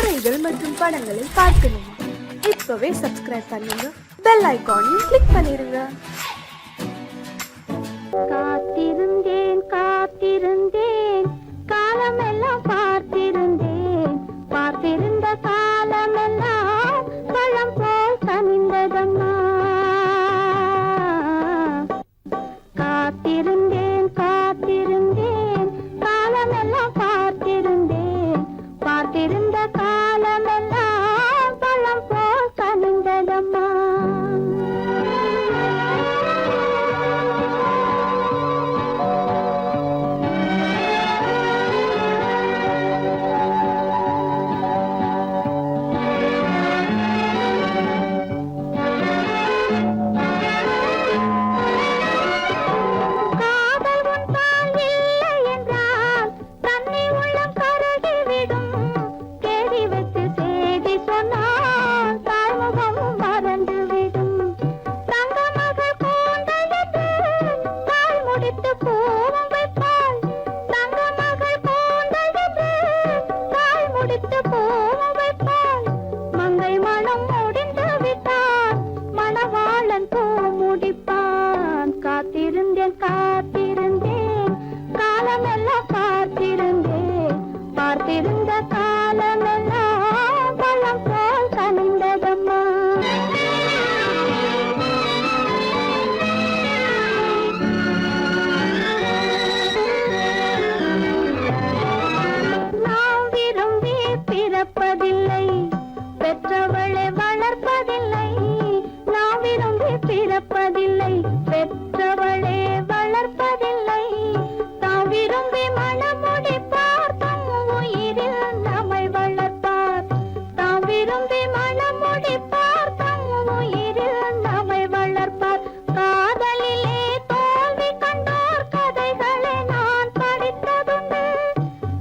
கதைகள் மற்றும் படங்களை பார்க்கணுமா? இப்பவே சப்ஸ்கிரைப் பண்ணுங்க, பெல் ஐகானையும் கிளிக் பண்ணிருங்க. காத்திருந்தேன் காத்திருந்தேன் காலமெல்லாம் பார்த்திருந்தேன், பார்த்திருந்த காலமெல்லாம் பழம் போல் கனிந்ததம்மா. காத்திருந்தேன் காத்திருந்தேன் காலமெல்லாம் பார்த்திருந்தேன், பார்த்திருந்த காலமெல்லாம் பழம் போல் கனிந்ததம்மா. காத்திருந்தேன் காத்திருந்தேன் காலமெல்லாம் பார்த்திருந்தேன், பார்த்திருந்த காலமெல்லாம் பழம் போல் கனிந்ததம்மா. நாம் விரும்பி பிறப்பதில்லை, பெற்றவளை வளர்ப்பதில்லை. நாம் விரும்பி பிறப்பதில்லை, பெற்றவளே வளர்ப்பதில்லை. தாம் விரும்பி மனமுடிப்பார், தம் உயிரில் நம்மை வளர்ப்பார். தாம் விரும்பி மனமுடிப்பார், தம் உயிரில் நம்மை வளர்ப்பார். காதலிலே தோல்வி கண்டோர் கதைகளை நான் படித்ததுண்டு,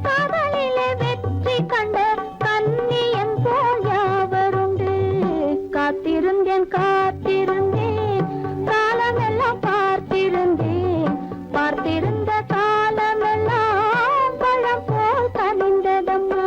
காதலிலே வெற்றி கண்ட கன்னியன் போல் யாவருண்டு. காத்திருந்தேன் காத்திருந்தேன் காலமெல்லாம் பார்த்திருந்தேன், பார்த்திருந்த காலமெல்லாம் பழம் போல் கனிந்ததம்மா.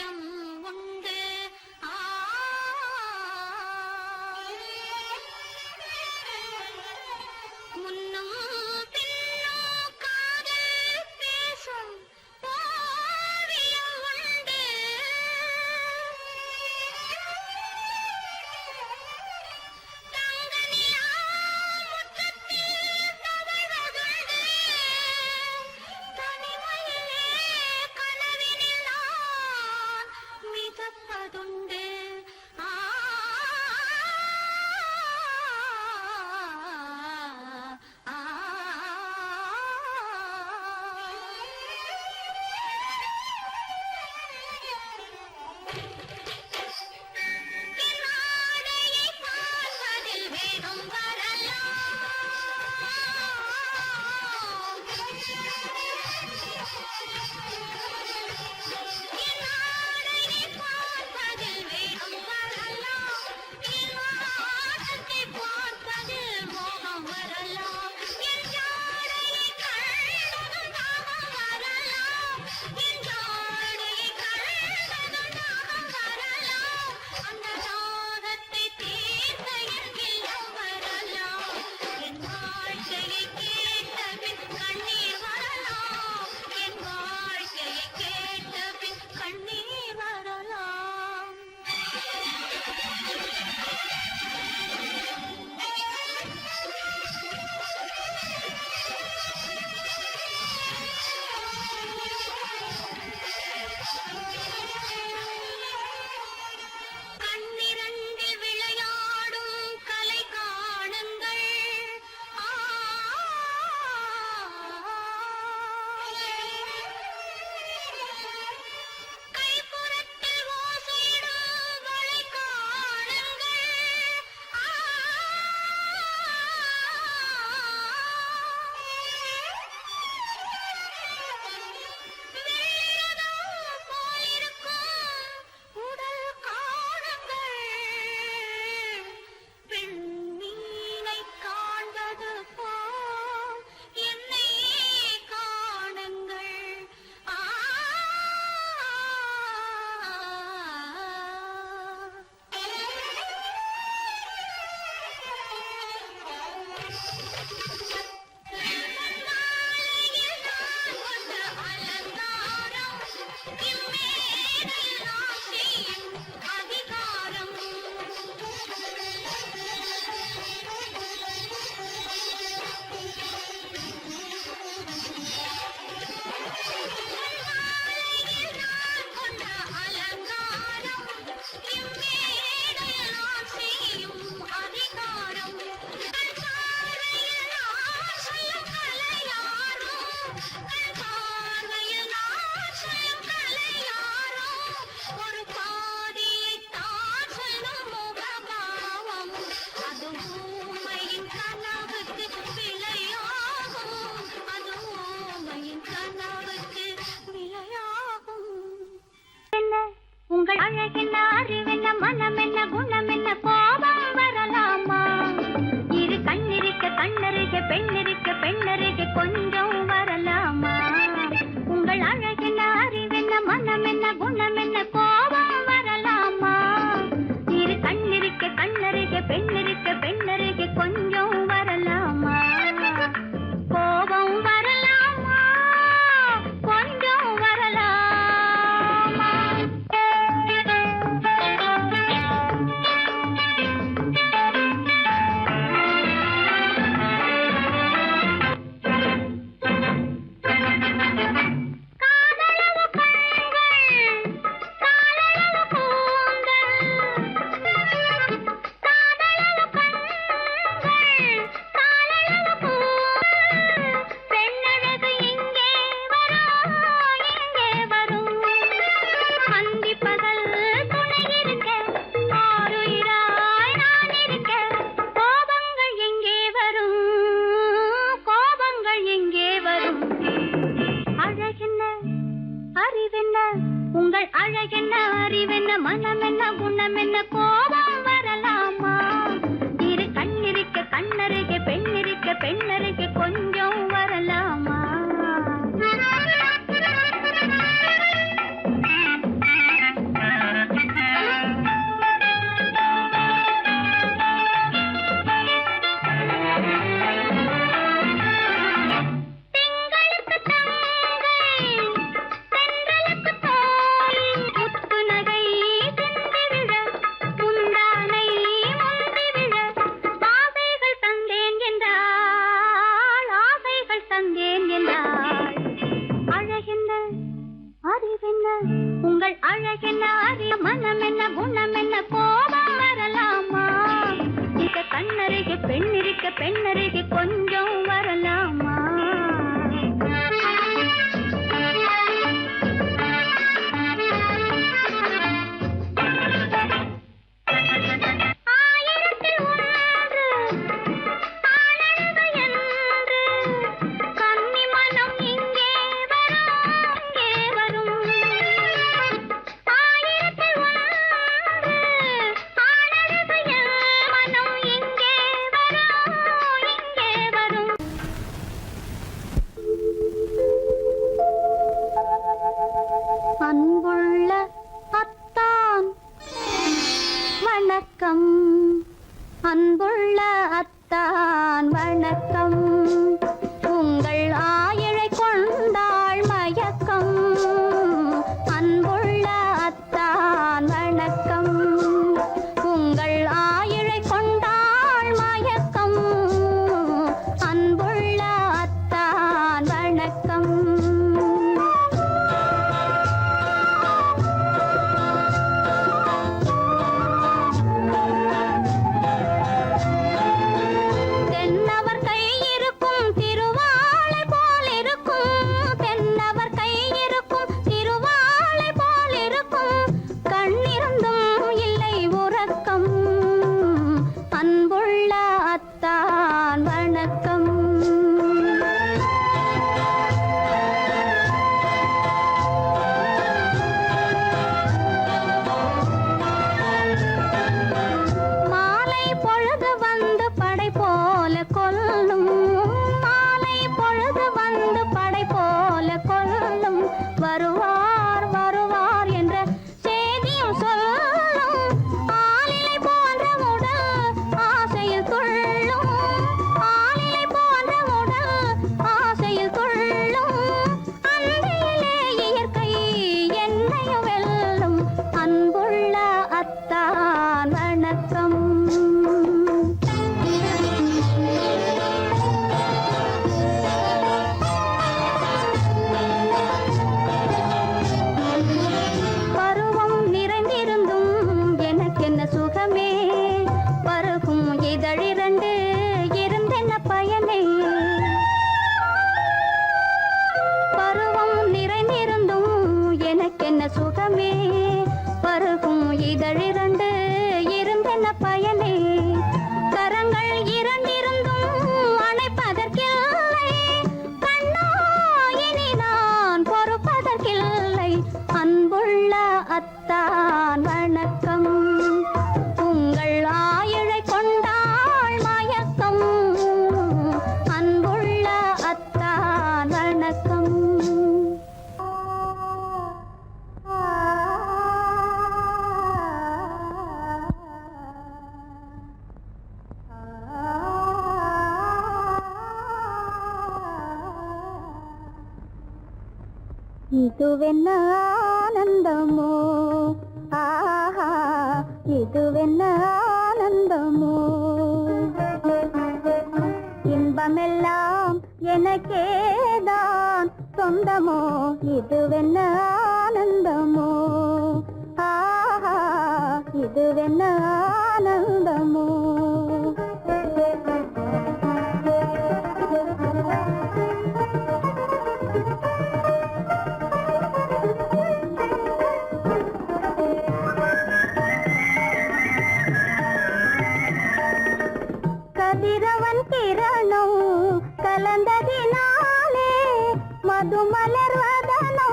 ஓவியம் உண்டு. முன்னும் பின்னும் காதல் பேசும் ஓவியம் உண்டு. தங்க நிலா முற்றத்தில் தவழ்வதுண்டு. தனிமையிலே கனவினில் நான் மிதப்பதுண்டு. பின்னாடையை பார்ப்பதில் வேகம் வரலாம். பின்னாடையை பார்ப்பதில் வேகம் வரலாம். பின்வாசத்தை பார்ப்பதில் மோகம் வரலாம். என் ஜாடையை கண்டதும் தாகம் வரலாம். என் ஜாடையை கண்டதும் தாகம் வரலாம். அந்த தாகத்தை தீர்த்த என் இல்லம் வரலாம். என் வாழ்க்கையை கேட்டபின் கண்ணீர் வரலாம். என் வாழ்க்கையை கேட்டபின் கண்ணீர் வரலாம். கண்ணிரண்டில் விளையாடும் கலை காணுங்கள். கைப்புறத்தில் ஓசையிடும் வளை காணுங்கள். வெள்ளதோ போயிருக்கும் உடல் காணுங்கள். பெண்மீனை காண்பது போல் என்னை காணுங்கள். மாலையில் நான் கொண்ட அலங்காரம் இம்மேடையில் நான் செய்யும் அதிகாரம். மாலையில் நான் கொண்ட அலங்காரம் இம்மேடையில் நான் செய்யும் அதிகாரம். கண் பார்வையில் நான் சொல்லும் கலையாரோ. கண் பார்வையில் நான் சொல்லும் கலையாரோ. ஒரு பாதியை தான் சொல்லும் முகபாவம். அது ஊமையின் கனவுக்கு விலையாகும். அது ஊமையின் கனவுக்கு விலையாகும். உங்கள் அழகென்ன, அறிவென்ன, மனம் என்ன, குணம் என்ன, கோபம் வரலாமா? இரு கண்ணிருக்க கண்ணருக, பெண்ணிருக்க பெண்ணருக, கொஞ்சம் வரலாமா? உங்கள் அழகென்ன, அறிவென்ன, மனம் என்ன, குணம் என்ன, கோபம் வரலாமா? இரு கண்ணிருக்க கண்ணருக, பெண்ணிருக்க பெண்ணருக, கொஞ்சம் வரலாமா? கோபம் வரலாமா? கொஞ்சம் வரலாமா? காதலவு கண்கள், காதலவு கூந்தல். காதலவு கண்கள், காதலவு கூந்தல். பெண்ணழகு இங்கே வரும், இங்கே வரும். அந்தி பகல் துணை இருக்க, ஆருயிராய் நான் இருக்க. கோபங்கள் எங்கே வரும், கோபங்கள் எங்கே வரும். அழகென்ன, அறிவென்ன, உங்கள் அழகென்ன, அறிவென்ன, மனம் என்ன, குணம் என்ன, கோபம் வரலாமா? இரு கண்ணிருக்க கண்ணருக, பெண்ணிருக்க பெண்ணருக, கொஞ்சம் வரலாமா? அழகென்ன அறிய மனம் என்ன குணம் என்ன கோபம் வரலாமா இந்த கண்ணருகே பெண்ணருகே கொஞ்சம் வரலாமா அன்புள்ள அத்தான் வணக்கம் அன்புள்ள அத்தான் வணக்கம் உங்கள் ஆயிழை கொண்டாள் மயக்கம் அன்புள்ள அத்தான் வணக்கம் உங்கள் ஆயிழை கொண்டாள் மயக்கம் அன்புள்ள அத்தான் வணக்கம் வருவார் வருவார் என்ற செய்தியும் சொல்லும் ஆளிலை போன்ற உடல் ஆசையில் துள்ளும் ஆளிலை போன்ற உடல் ஆசையில் துள்ளும் அன்பிலே இயற்கை என்னையும் வெல்லும் அன்புள்ள அத்தான் வணக்கம் சுகமே பருகும் இதழிரண்டு இருந்தென்ன பயனே பருவம் நிறைந்திருந்தும் எனக்கென்ன சுகமே பருகும் இதழிரண்டு இருந்தென்ன பயனே கரங்கள் இரண்டிருந்தும் அணைப்பதற்கில்லை கண்ணா இனி நான் பொறுப்பதற்கில்லை அன்புள்ள அத்தான் வணக்கம் உங்கள் ஆயிழை கொண்டாள் மயக்கம் அன்புள்ள அத்தான் வணக்கம் இதுவென்ன ஆனந்தமோ ஆஹா இதுவென்ன ஆனந்தமோ இன்பமெல்லாம் எனக்கேதான் சொந்தமோ இதுவென்ன ஆனந்தமோ ஆஹா இதுவென்ன ஆனந்தமோ கதிரவன் கிரணம் கலந்ததினாலே மது மலர்வதனோ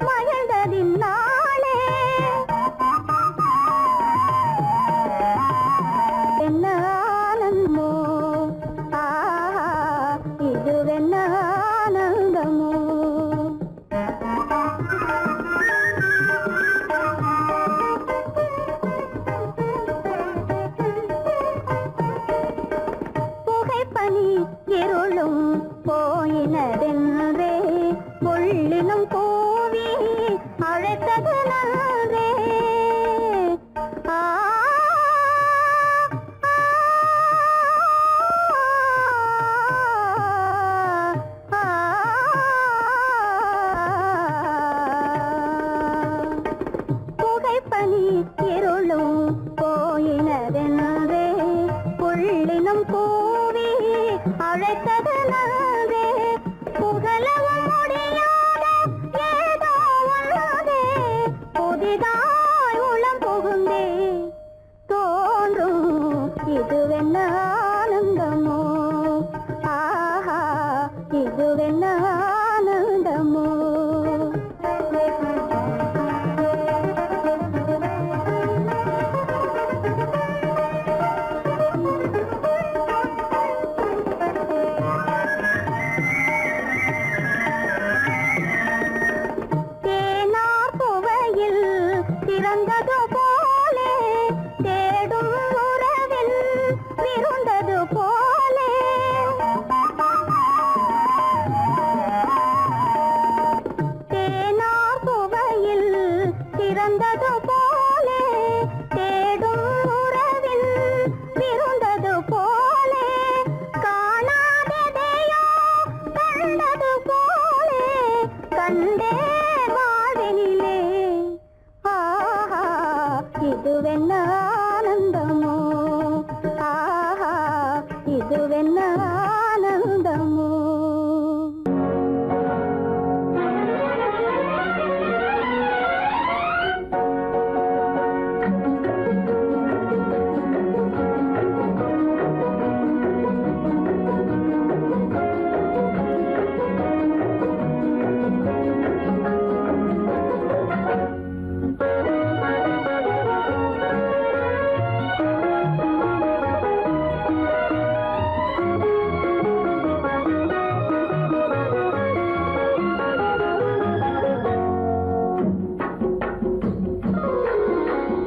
மகிழ்ந்ததினாலே பனி இருளும் போயினதென்றே புள்ளினம் கூவி அழைத்தது நன்றே புகழவும் முடியாத ஏதோ உள்ளதே புதிதாய் உளம் புகுந்தே தோன்றும் இதுவென்ன ஆனந்தமோ ஆஹா இதுவென்ன ஆனந்தமோ தேனார் புவையில் திறந்தது போலே தேடும் உறவில் விருந்தது போலே தேனார் புவையில் திறந்தது போலே தேடும் உறவில் விருந்தது போலே காணாததையோ கண்டது போலே கண்டே வாழ்வினிலே ஆஹா இதுவென்ன ஆனந்தமோ ஆஹா இதுவென்ன ஆனந்தமோ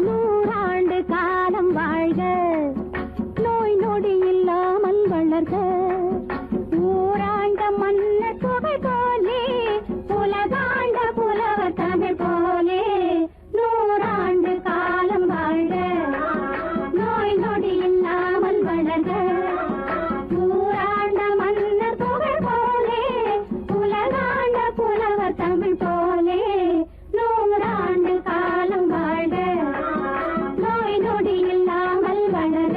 நூறாண்டு காலம் வாழ்க நோய் நொடி இல்லாமல் வளர்க ஊராண்ட மன்னர் புகை போலே உலகாண்ட புலவர் தமிழ் போலே நூறாண்டு காலம் வாழ்க நோய் நொடி இல்லாமல் வளர்க ஊராண்ட மன்னர் புகழ் போலே உலகாண்ட புலவர் தமிழ் போலே நூறாண்டு காலம் வாழ்க நோய் நொடி இல்லாமல் வளர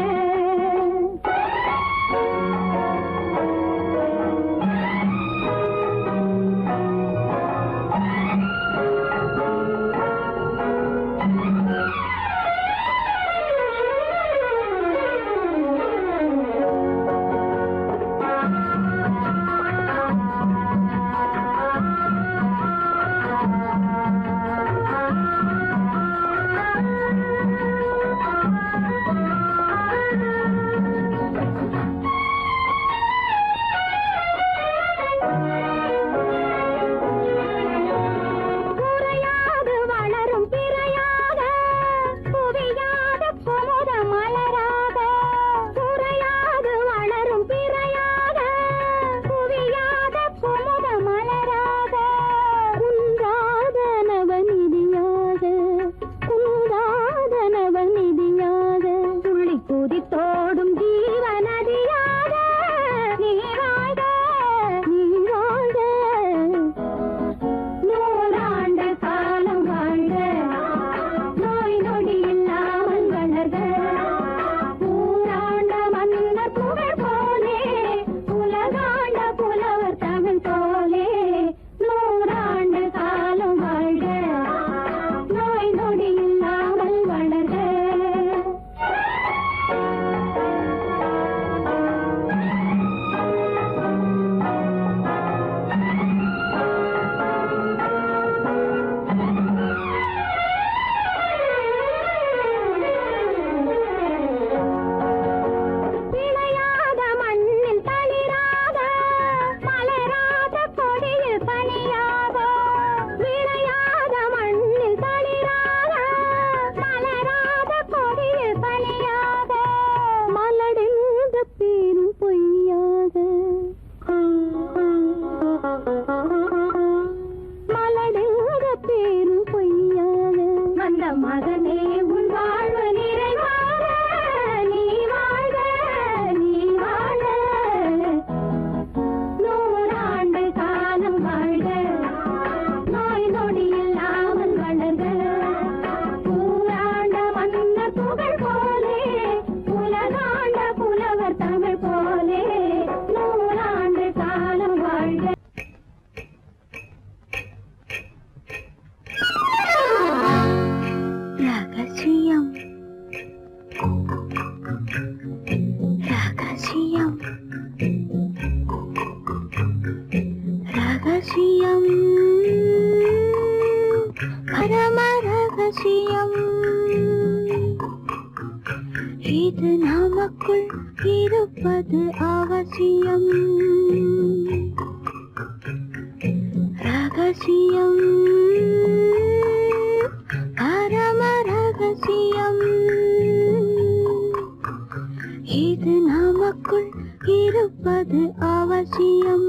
குறையாது வளரும் பிறையாக குவியாத குமுத மலராக குறையாது வளரும் பிறையாக குவியாத குமுத மலராக குன்றாத நவநிதியாக குன்றாத நவநிதியாக துள்ளி குதித்தோடும் ஜீவநதியாக நீ வாழ்க நீ வாழ்க நூறாண்டு காலம் வாழ்க நோய் நொடி இல்லாமல் வளர்க ஊராண்ட மன்னர் புகழ் போலே உலகாண்ட புலவர் தமிழ் போலே நூறாண்டு காலம் வாழ்க நோய் நொடி இல்லாமல் வளர்க விளையாத மண்ணில் தளிராக மலராத கொடியில் பனியாக விளையாத மண்ணில் தளிராக மலராத கொடியில் பனியாக மலடென்ற பேரும் பொய்யாக மலடென்ற பேரும் பொய்யாக வந்த மகனே உன் வாழ்வு நிறைவாக நீ வாழ்க நீ வாழ்க நூறாண்டு காலம் வாழ்க நோய் நொடி இல்லாமல் வளர்க ஊர இது நமக்குள் இருப்பது அவசியம். ரகசியம், பரம ரகசியம். இது நமக்குள் இருப்பது அவசியம்.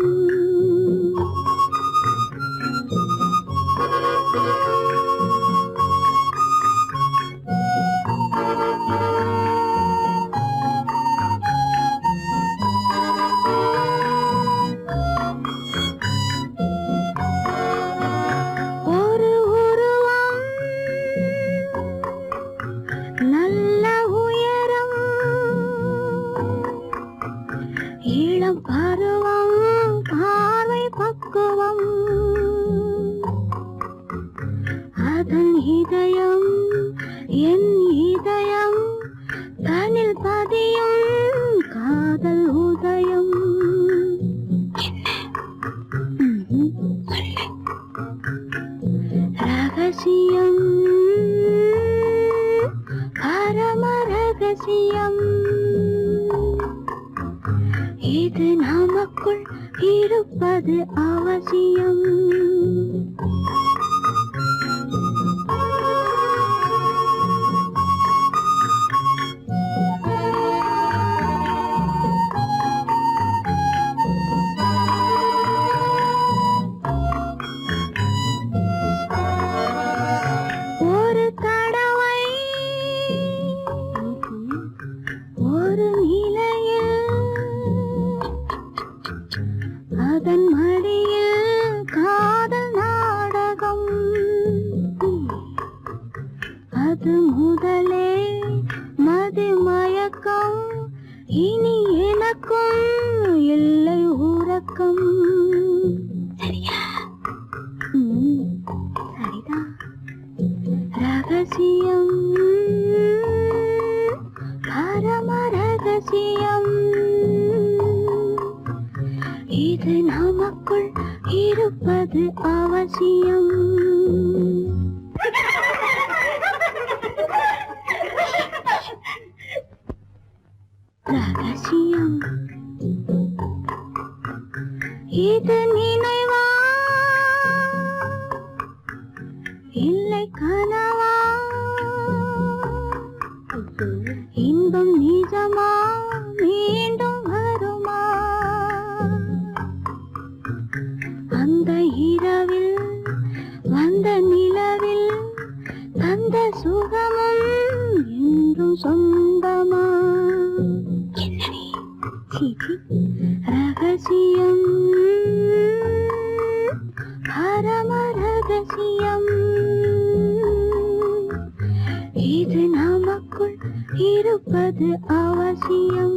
ஒரு உருவம், நல்ல உயரம், இளம் பருவம், பார்வை பக்குவம். அதன் இதயம் என் இதயம், தனில் பதியும் காதல் உதயம். ரகசியம், பரம ரகசியம். இது நமக்குள் இருப்பது அவசியம். ஒரு தடவை ஒரு நிலையில், அதன் மடியில் காதல் நாடகம். அது முதலே மதிமயக்கம், இனி எனக்கும் இல்லை உறக்கம். சரியா? சரிதான். ரகசியம், பரம ரகசியம். இது நமக்குள் இருப்பது அவசியம். ரகசியம், இது நினைவா இல்லை கனவா? இன்பம் நிஜமா, மீண்டும் வருமா? அந்த இரவில் வந்த நிலவில் தந்த சுகமும் என்றும் சொந்தமா? ரகசியம், பரம ரகசியம். இது நமக்குள் இருப்பது அவசியம்.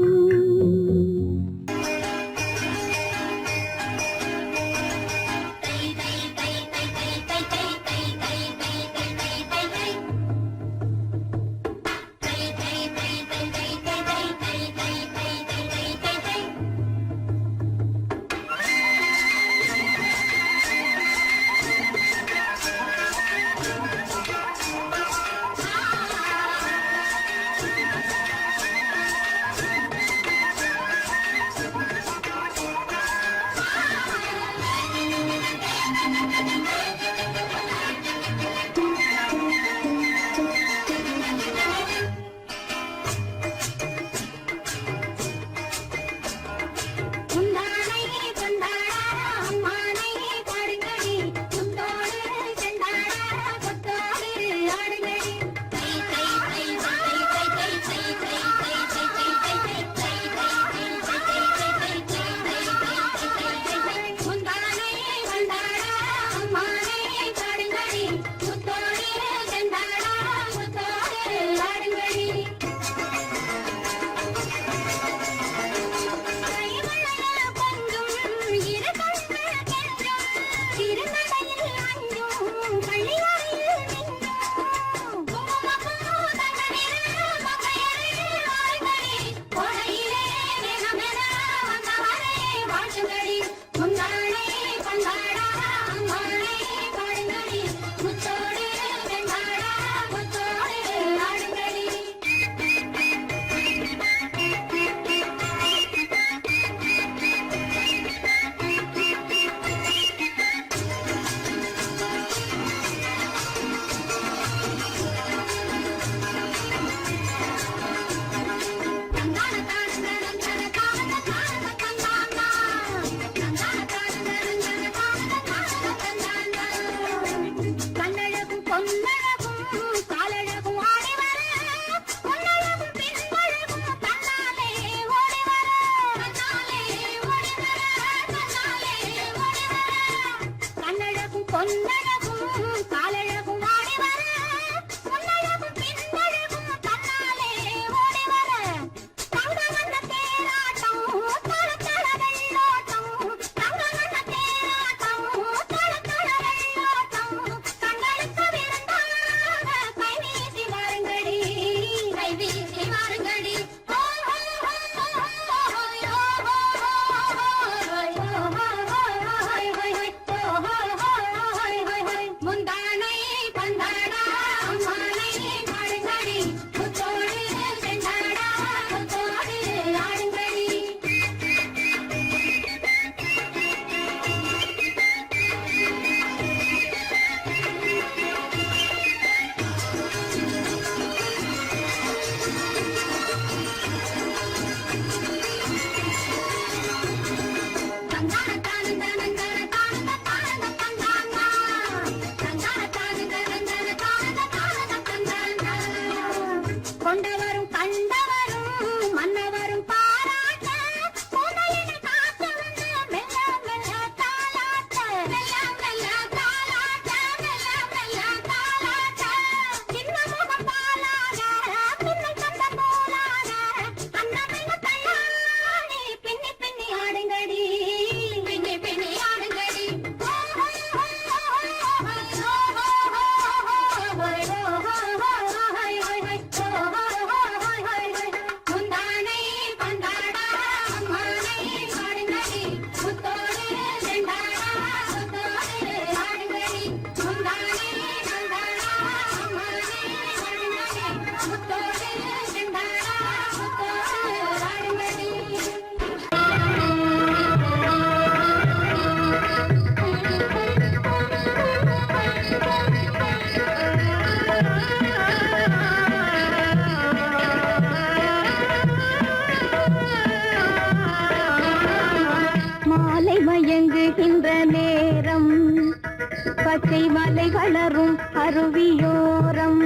வளரும் அருவியோரம்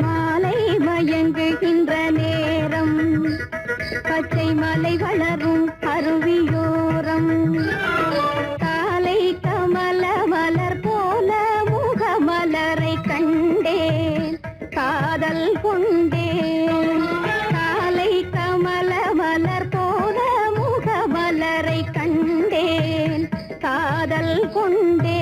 மாலை மயங்குகின்ற நேரம் பச்சை மலை வளரும் அருவியோரம் காலை கமல மலர் போல முகமலரை கண்டேன் காதல் கொண்டேன் காலை கமல மலர் போல முகமலரை கண்டேன் காதல் கொண்டேன்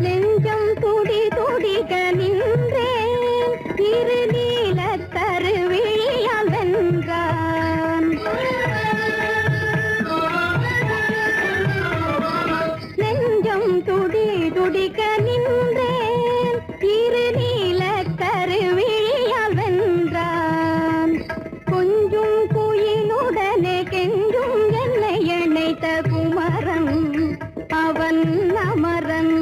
நெஞ்சம் துடி துடிக்க நின்றேன் இரு நீல கருவிழியால் வென்றான் நெஞ்சம் துடி துடிக்க நின்றேன் இரு நீல கருவிழியால் வென்றான் கொஞ்சும் குயிலுடனே கெஞ்சும் என்னை இணைத்த குமரன் அவன் அமரன்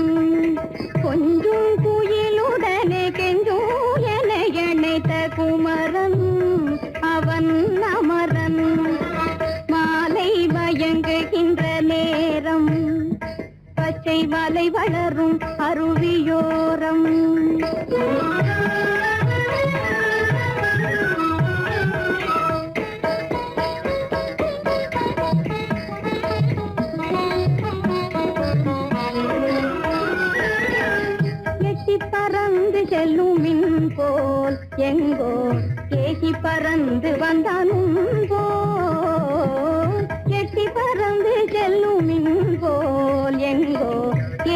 கொஞ்சும் குயிலுடனே கெஞ்சும் என்னை இணைத்த குமரன் அவன் அமரன் மாலை மயங்குகின்ற நேரம் பச்சை மலை வளரும் அருவியோரம் எட்டி பறந்து செல்லும் மின் போல் எங்கோ ஏகி பறந்து வந்தானும் போல் எட்டி பறந்து செல்லும் மின் போல் எங்கோ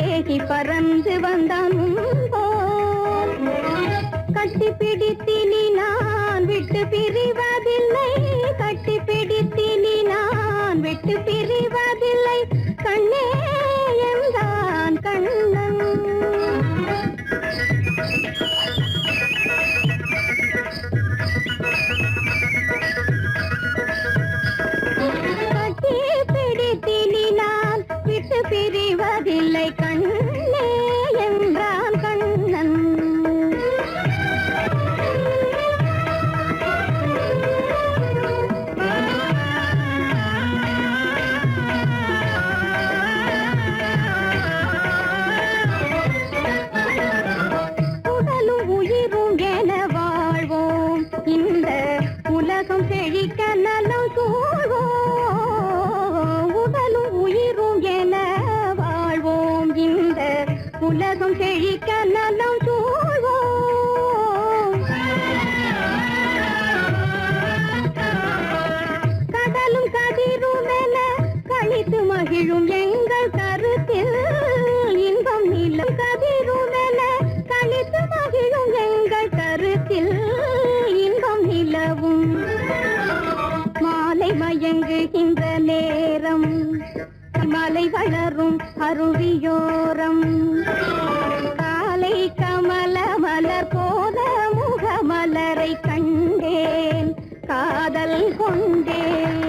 ஏகி பறந்து வந்தானும் போல் கட்டி பிடித்தினி நான் விட்டு பிரிவதில்லை கட்டி பிடித்தினி நான் விட்டு பிரிவதில்லை கண்ணே என்றான் கண்ணன் கட்டி பிடித்தினி நான் விட்டு பிரிவதில்லை கண்ணே என்றான் கண்ணன் உடலும் உயிரும் என வாழ்வோம் இந்த உலகம் செழிக்க நலம் சூழ்வோம் உடலும் உயிரும் என வாழ்வோம் இந்த உலகம் செழிக்க நலம் சூழ்வோம் கடலும் கதிரும் என கழித்து மகிழும் எங்கள் கருத்தில் இன்பம் நிலம் கதிரும் என கழித்து மகிழும் எங்கள் கருத்தில் இன்பம் நிலவும் மாலை மயங்குகின்ற நேரம் மலை வளரும் அருவியோரம் காலை கமல மலர் போல முகமலரை கண்டேன் காதல் கொண்டேன்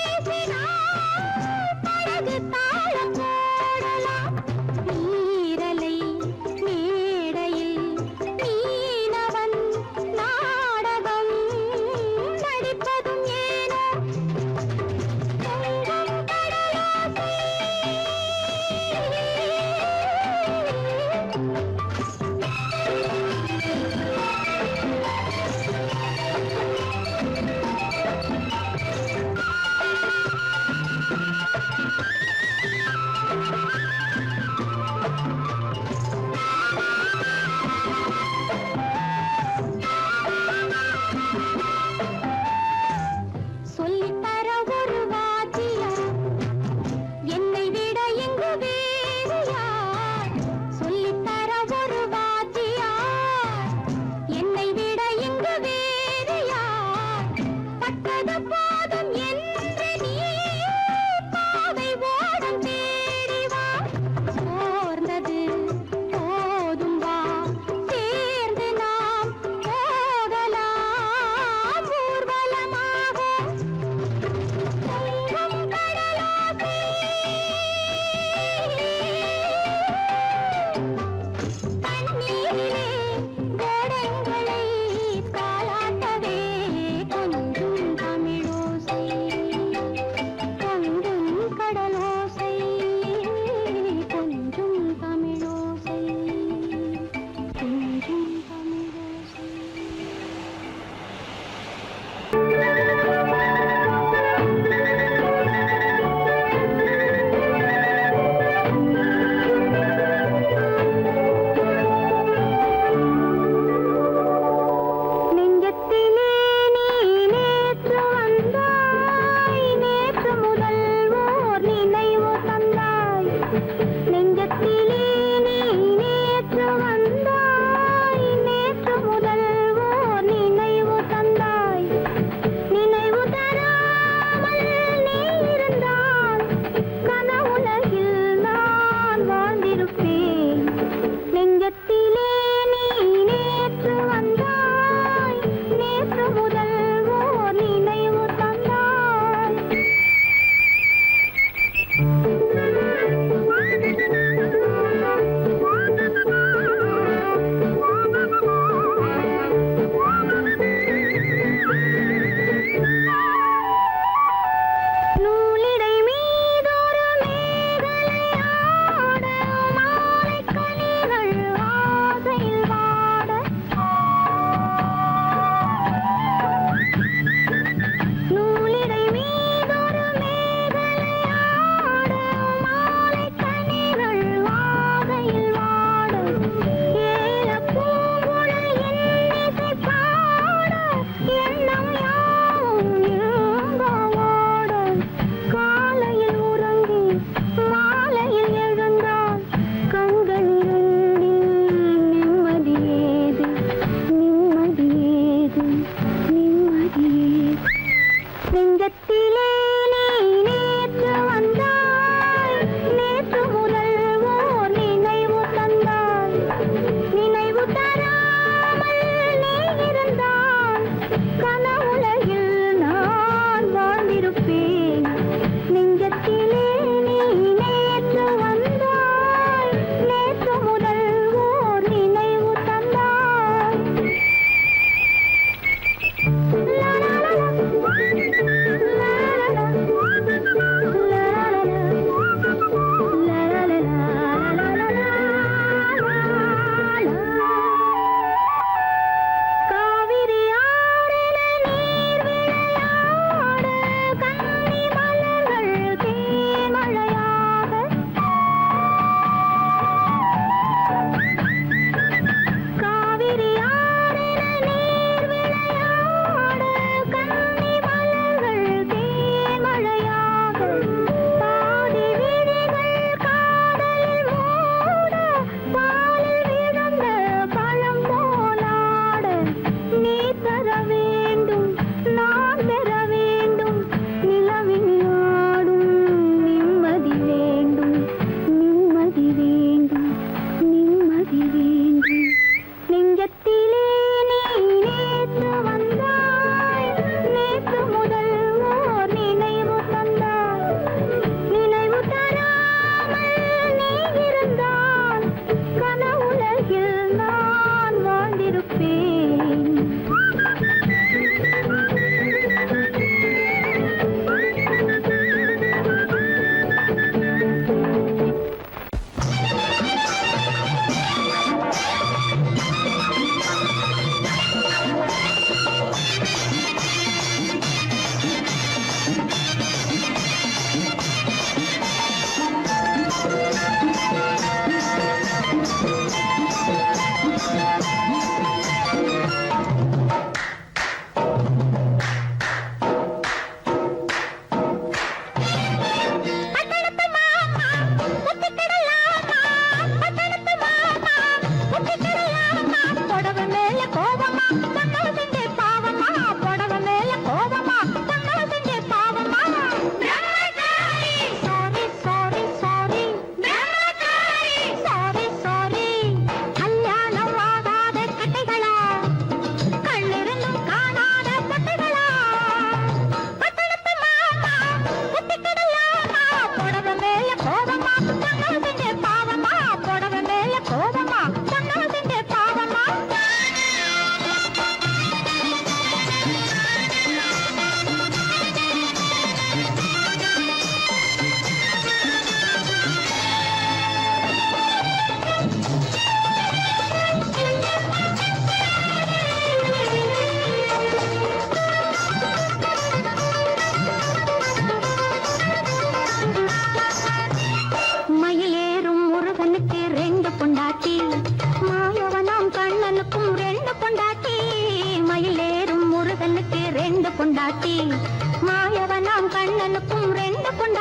பேசினால் படகு தாளம் போடலாம். நீரலை மேடையில் மீனவன் நாடகம் நடிப்பதும் ஏனோ பொங்கும் கடலோசை.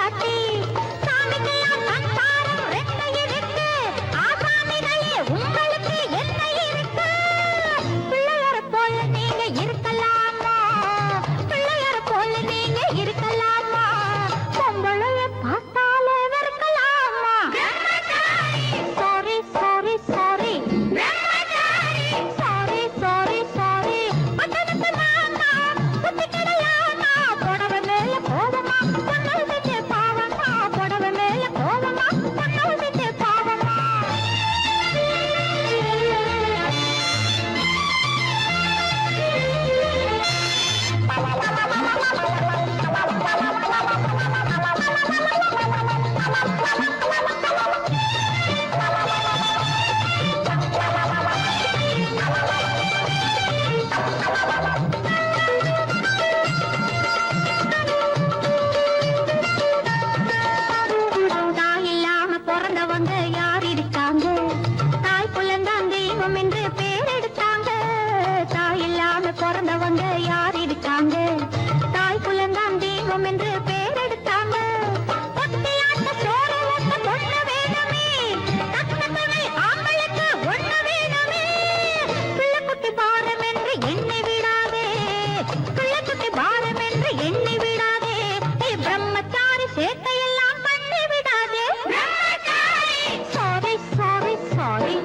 பொண்டாட்டி சாமிக்கெல்லாம் சந்தானம் ரெண்டு இருக்கு ஆசாமிகளே உங்களுக்கு என்ன இருக்கு பிள்ளையார போல நீங்க இருக்கலாமா பிள்ளையார போல நீங்க இருக்கலாமா பொம்பளைய பார்த்தாலே வெறுக்கலாமா sorry sorry sorry sorry sorry sorry பட்டணத்து மாமா புத்தி கிடையாமா புடவை மேல கோவமா பொண்ணு விட்டு பாவமா புடவை மேல கோவமா பொண்ணு விட்டு பாவமா தாய் இல்லாம பிறந்தவங்க யார் இருக்காங்க தாய் புலந்தான் தெய்வம் என்று பேர் எடுத்தாங்க தாய் இல்லாம பிறந்தவங்க யார் இருக்காங்க தாய் புலந்தான் தெய்வம் என்று பேர் எடுத்தாங்க ஒத்தையாட்ட சோறு ஊட்ட பொண்ணு வேணுமே தக்க துணை ஆம்பளுக்கு ஒண்ணு வேணுமே பிள்ளைக்குட்டி பாரம் என்று எண்ணி விடாதே பிள்ளைக்குட்டி பாரம் என்று எண்ணி விடாதே நீ பிரம்மச்சாரி சேட்டையெல்லாம் பண்ணி விடாதே sorry sorry sorry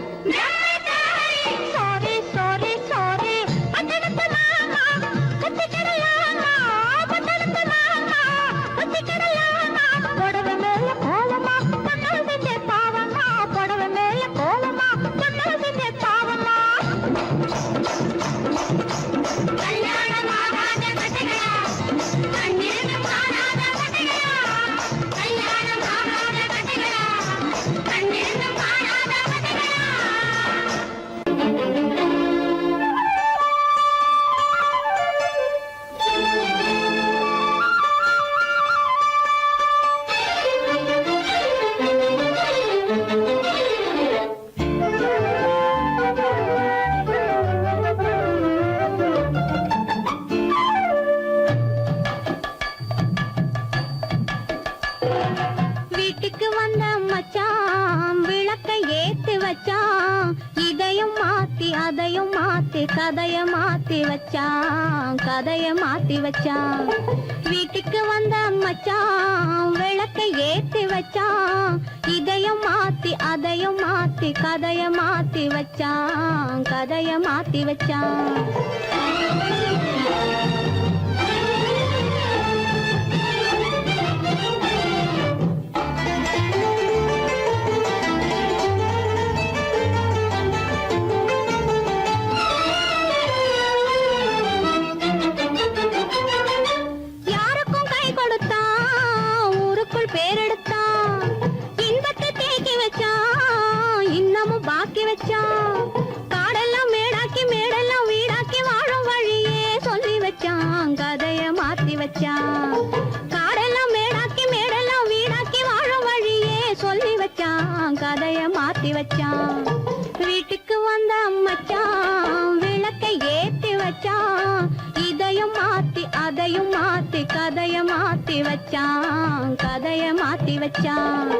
sorry sorry sorry பட்டணத்து மாமா புத்தி கிடையாமா பட்டணத்து மாமா புத்தி கிடையாமா புடவை மேல கோலமா பொண்ணு விட்டு பாவமா புடவை மேல கோலமா பொண்ணு விட்டு பாவமா கல்யாணம் ஆகாத கட்டைகளா கண்ணீரும் காணாத கட்டைகளா கல்யாணம் ஆகாத கட்டைகளா கண்ணீரும் காணாத கட்டைகளா வீட்டுக்கு வந்த மச்சான் விளக்கை ஏத்தி வச்சான் இதையும் மாத்தி அதையும் மாத்தி கதைய மாத்தி வச்சான் கதைய மாத்தி வச்சான் வீட்டுக்கு வந்த மச்சான் விளக்கை ஏத்தி வச்சான் இதையும் மாத்தி அதையும் மாத்தி கதைய மாத்தி வச்சான் கதைய மாத்தி வச்சான் யாருக்கும் கை கொடுத்தான் ஊருக்குள் பேரெடுத்தான் இன்பத்தை தேக்கி வச்சான் இன்னமும் பாக்கி வச்சான் காடெல்லாம் மேடாக்கி மேடெல்லாம் வீடாக்கி வாழும் வழியே சொல்லி வச்சான் கதைய மாத்தி வச்சான் காடெல்லாம் மேடாக்கி மேடெல்லாம் வீடாக்கி வாழும் வழியே சொல்லி வச்சான் கதைய மாத்தி வச்சான் வீட்டுக்கு வந்த மச்சான் விளக்கை ஏத்தி வச்சான் இதையும் மாத்தி அதையும் மாத்தி கதைய மாத்தி வச்சான் கதைய மாத்தி வச்சான்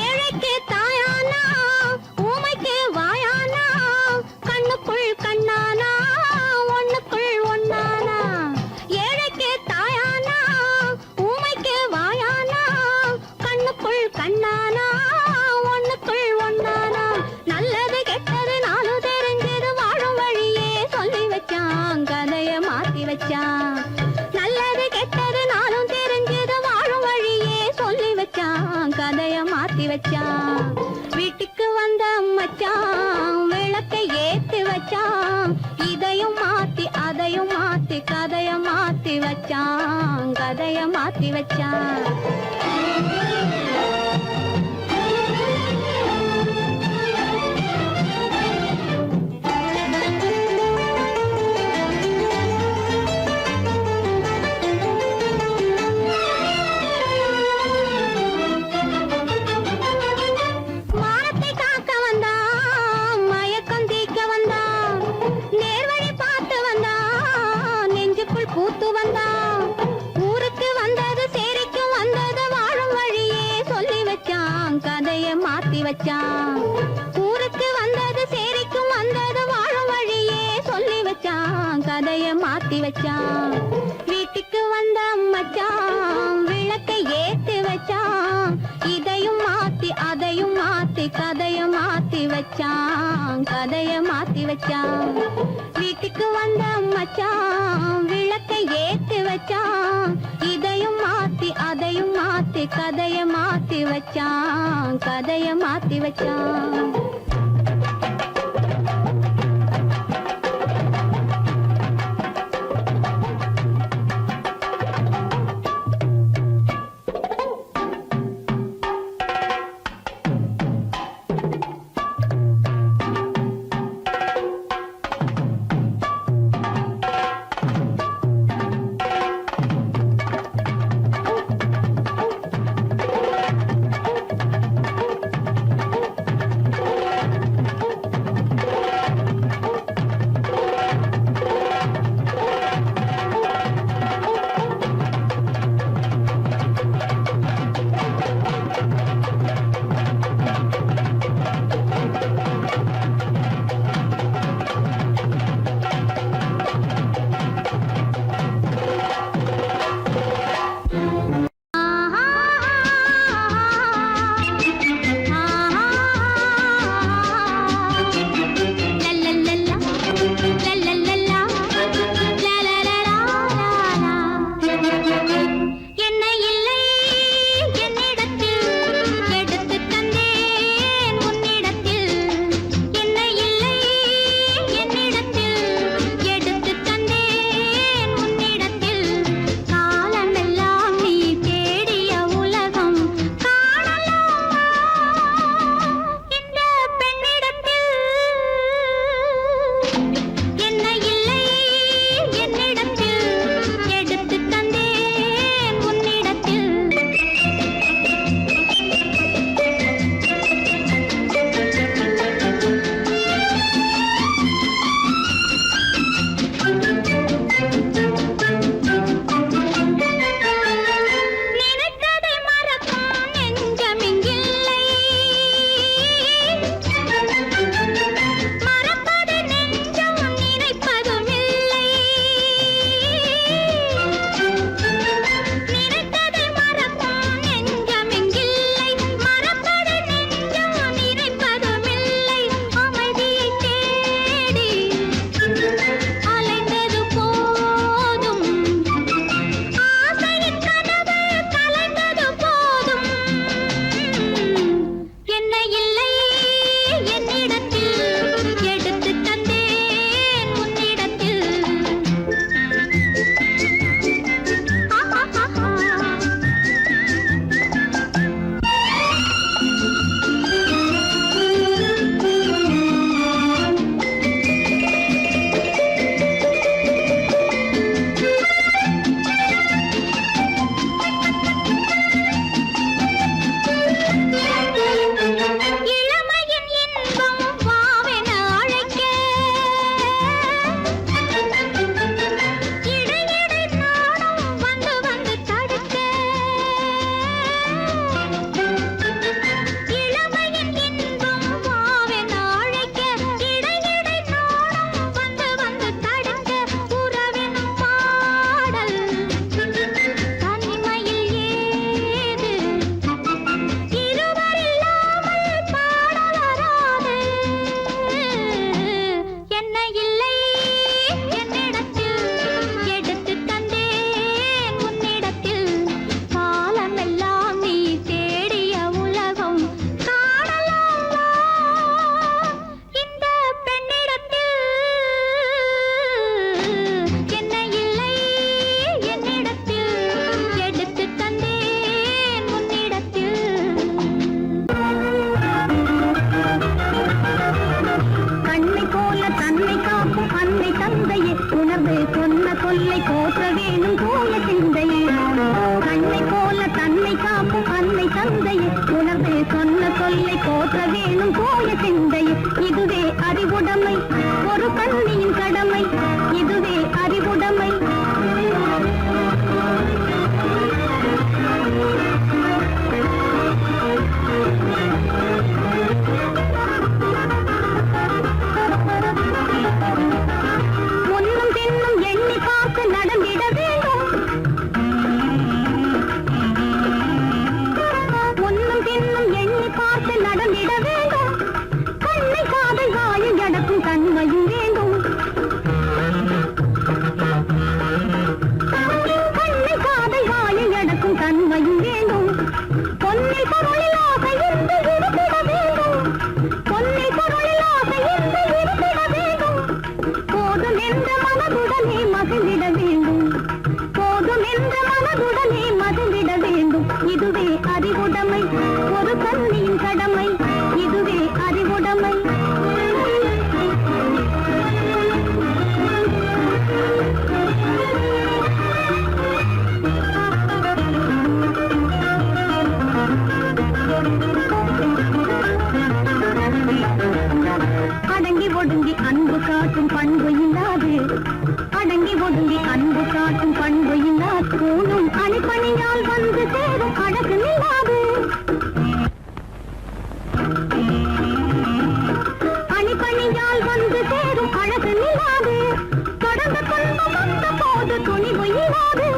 ஏழைக்கு தாயானா ஊமைக்கு வாயானா கண்ணுக்குள் கண்ணானா ஒண்ணுக்குள் ஒண்ணானா ஏழைக்கு தாயானா ஊமைக்கு வாயானா கண்ணுக்குள் கண்ணானா ஒண்ணுக்குள் ஒண்ணானா நல்லது கெட்டது நாலு தெரிஞ்சது வாழும் வழியே சொல்லி வச்சான் கதைய மாத்தி வச்சான் நல்லது கெட்டது நாளும் தெரிஞ்சது வாழும் வழியே சொல்லி வச்சான் கதைய மாத்தி வச்சான் வீட்டுக்கு வந்த மச்சான் விளக்கை ஏத்தி வச்சான் இதையும் மாத்தி அதையும் மாத்தி கதைய மாத்தி வச்சான் கதைய மாத்தி வச்சான் மூத்து வந்தான். ஊருக்கு வந்தது சேரிக்கும் வந்தது வாழும் வழியே சொல்லி வச்சான், கதைய மாத்தி வச்சான். ஊருக்கு வந்தது சேரிக்கும் வந்தது வாழும் வழியே சொல்லி வச்சான், கதைய மாத்தி வச்சான். வீட்டுக்கு வந்த மச்சான் விளக்கை ஏத்தி வச்சான், இதையும் மாத்தி அதையும் மாத்தி கதைய மாத்தி வச்சான், கதைய மாத்தி வச்சான். வீட்டுக்கு வந்த மச்சான் விளக்கை ஏத்தி வச்சான், இதையும் மாத்தி அதையும் மாத்தி கதைய மாத்தி வச்சான், கதைய மாத்தி வச்சான். சொல்லை போற்ற வேணும் தூய சிந்தையே. கண்ணை போல தன்னை காக்கும் அன்னை தந்தையே, உணர்வு சொன்ன சொல்லை போற்ற வேணும் தூய சிந்தையே. இதுவே அறிவுடைமை, ஒரு கண்ணியின் கடமை, இதுவே அறிவுடைமை. பூணும் அணிப்பணியால் வந்து சேரும் அழகு நிலாது அணிப்பணியால் வந்து சேரும் அழகு நிலாது தொடர்ந்து துன்பம் வந்த போது துணிவு இல்லாது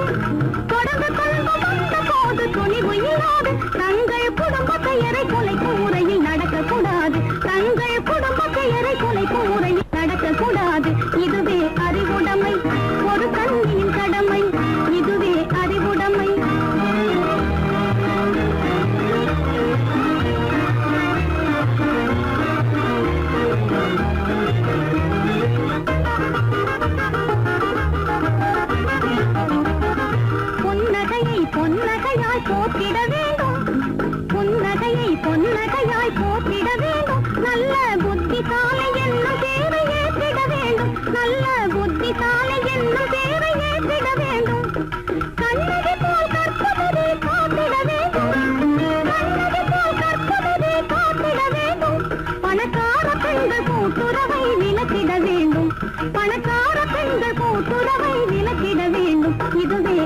தொடர்ந்து துன்பம் வந்த போது துணிவு இல்லாது தங்கள் குடும்ப பெயரை கொலை கூரையில் நடக்கக்கூடாது தங்கள் குடும்ப பெயரை கொலை கூரையில் நடக்கக்கூடாது இதுவே அறிவுடைமை ஒரு கண்ணியின் கடமை இதுவே அறிவுடைமை புன்னகையை பொன்னகையாய் போற்றிட வேண்டும் புன்னகையை பொன்னகையாய் போற்றிட வேண்டும் நல்ல புத்திசாலை என்னும் பேரை ஏற்றிட வேண்டும் நல்ல புத்திசாலை என்னும் பேரை ஏற்றிட வேண்டும் கண்ணகி போல் கற்பவரே காத்திட வேண்டும் கண்ணகி போல் கற்பவரே காத்திட வேண்டும் பணக்கார பெண்கள் கூட்டுறவை விலக்கிட வேண்டும் பணக்கார பெண்கள் கூட்டுறவை விலக்கிட வேண்டும் இதுவே